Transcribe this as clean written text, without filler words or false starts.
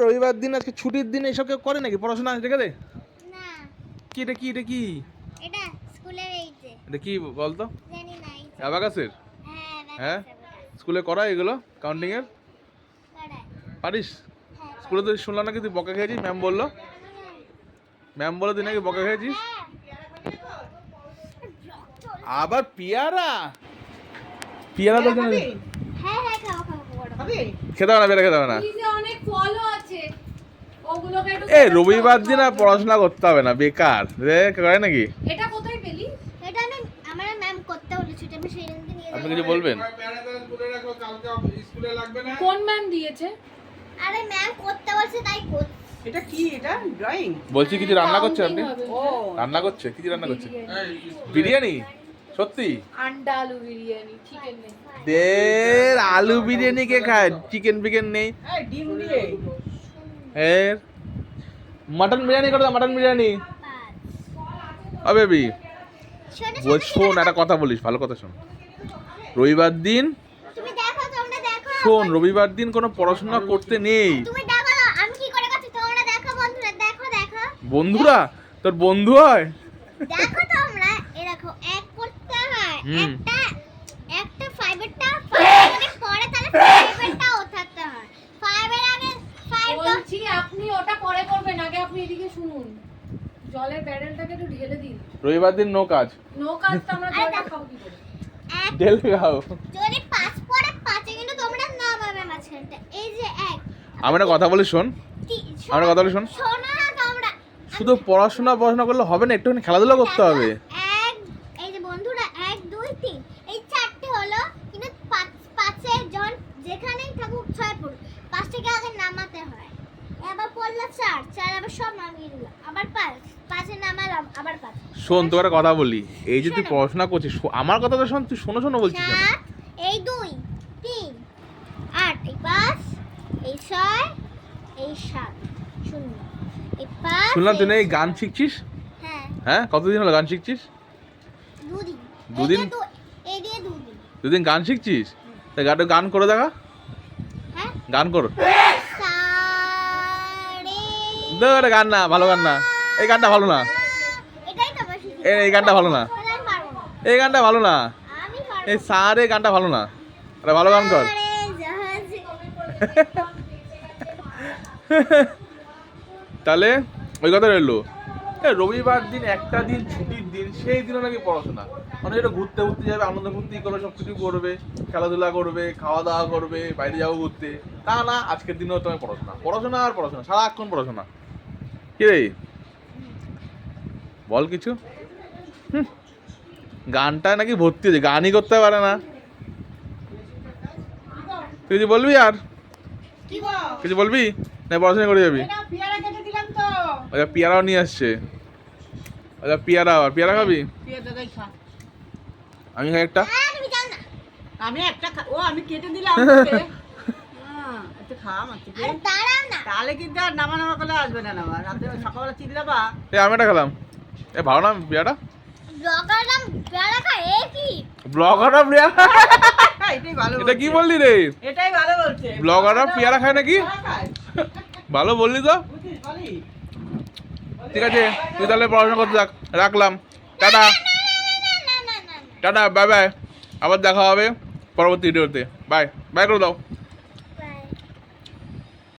রবিবার দিন আজকে ছুটির দিন এসব কেউ করে নাকি পড়াশোনা রেখে দে না কি এটা কি এটা কি এটা স্কুলের এইতে এটা কি বলতো জানি না অ্যাবাকাসের হ্যাঁ স্কুলে করা এগুলো কাউন্টিং এর পারিস স্কুলে তো শুনলাম নাকি তুই বকা খেয়েছিস ম্যাম বললো তুই নাকি বকা খেয়েছিস আবার পিয়ারা তো খেতে হবে না বেড়ে খেতে হবে না রবিবার দিন আর পড়াশোনা করতে হবে না বেকার করে নাকি আপনি কিছু বলবেন কোন ম্যাম দিয়েছে আরে ম্যাম করতে বলছে তাই করছি এটা কি এটা ড্রয়িং বলছি কিছু রান্না করছে আপনি রান্না করছে কি রান্না করছে বিরিয়ানি সত্যি আন্ডা আলু বিরিয়ানি চিকেন নেই আলু বিরিয়ানি কে খায় চিকেন নেই ডিম দিয়ে মটন বিরিয়ানি করে দাও মটন বিরিয়ানি ও বেবি শোন একটা কথা বলিস ভালো কথা শোন রবিবার দিন তুমি দেখো তোমরা দেখো শোন রবিবার দিন কোনো পড়াশোনা করতে নেই তুমি দেখো আমি কি করে করছি তোমরা দেখো বন্ধুরা দেখো বন্ধুরা তোর বন্ধু হয় দেখো তোমরা এই দেখো এক করতে হয় একটা 5 এরটা 5 মানে পরে তাহলে 5 এরটা ওঠাতে হয় 5 এর আগে 5 বলছি আপনি ওটা পরে করবেন আগে আপনি এদিকে শুনুন জলের ব্যারেলটাকে একটু ঢেলে দিন রবিবার দিন নো কাজ তো আমরা জলটা খাবো কি করে ঢেলে খাও যদি 5 পরে 5 এ কিন্তু তোমরা না পাবে মাঝখানটা এই যে এক আমি একটা কথা বলি শোন শোনো না তোমরা শুধু পড়াশোনা করলে হবে না একটুখানি খেলাধুলা করতে হবে এই যে বন্ধুরা 1 2 3 এই চারটে হলো কিন্তু 5 এর জন যেখানেই থাকুক 6 পড়ুক 5 থেকে আগে নামাতে হয় আবার পড়লো 4 আবার সব নামিয়ে দিল আবার 5 এ নামালাম আবার 5 শোন তোর একটা কথা বলি এই যে তুই পড়াশোনা করছিস আমার কথা তো শোন তুই শোনো বলছিস কেন এই 2 3 8 এই 5 এই 6 এই 7 শূন্য এই 5 শুনলাম তুই নাকি গান শিখছিস হ্যাঁ কতদিন হলো গান শিখছিস দুদিন এই দিয়ে 2 দিন দুদিন গান শিখছিস তা গান করে দেখা হ্যাঁ গান কর সারে গান না ভালো গান না এই গানটা ভালো না এটাই তো বেশি এই গানটা ভালো না এই গানটা ভালো না আমি পারবো এই সারে গানটা ভালো না আরে ভালো গান কর আরে জাহাজে তাহলে ওই কথা রইলো রবিবার দিন একটা দিন ছুটির দিন সেই দিনও নাকি পড়াশোনা মানে এটা ঘুরতে যাবে আনন্দ ফুর্তি করবে সব কিছু করবে খেলাধুলা করবে খাওয়া দাওয়া করবে বাইরে যাবো ঘুরতে তা না আজকের দিনেও তোমার পড়াশোনা আর পড়াশোনা সারাক্ষণ পড়াশোনা কি রে বল কিছু গানটা নাকি ভর্তি হয়েছে গানই করতে পারে না তুই কিছু বলবি আর কিছু বলবি না পড়াশোনা করে যাবি আচ্ছা পিয়ারাও নিয়ে আসছে আচ্ছা পিয়ারা খাবি আমি খাই একটা তুমি জানো না আমি একটা আমি কেটে দিলাম আরে দাঁড়াও না তাহলে কিন্তু আর নামা করলে আসবে না রাতে সকালবেলা চিনি দেবা আমি একটা খেলাম ভালো না পিয়ারা ব্লগার নাম পেয়ারা খায় এ কি ব্লগাররা পিয়ারা এটাই ভালো এটা কি বললি রে এটাই ভালো বলছে ব্লগাররা পিয়ারা খায় নাকি ভালো বললি তো ঠিক আছে তুই তাহলে পড়াশোনা করতে থাক রাখলাম টাটা টাটা বাই বাই আবার দেখা হবে পরবর্তী ভিডিওতে বাই করে দাও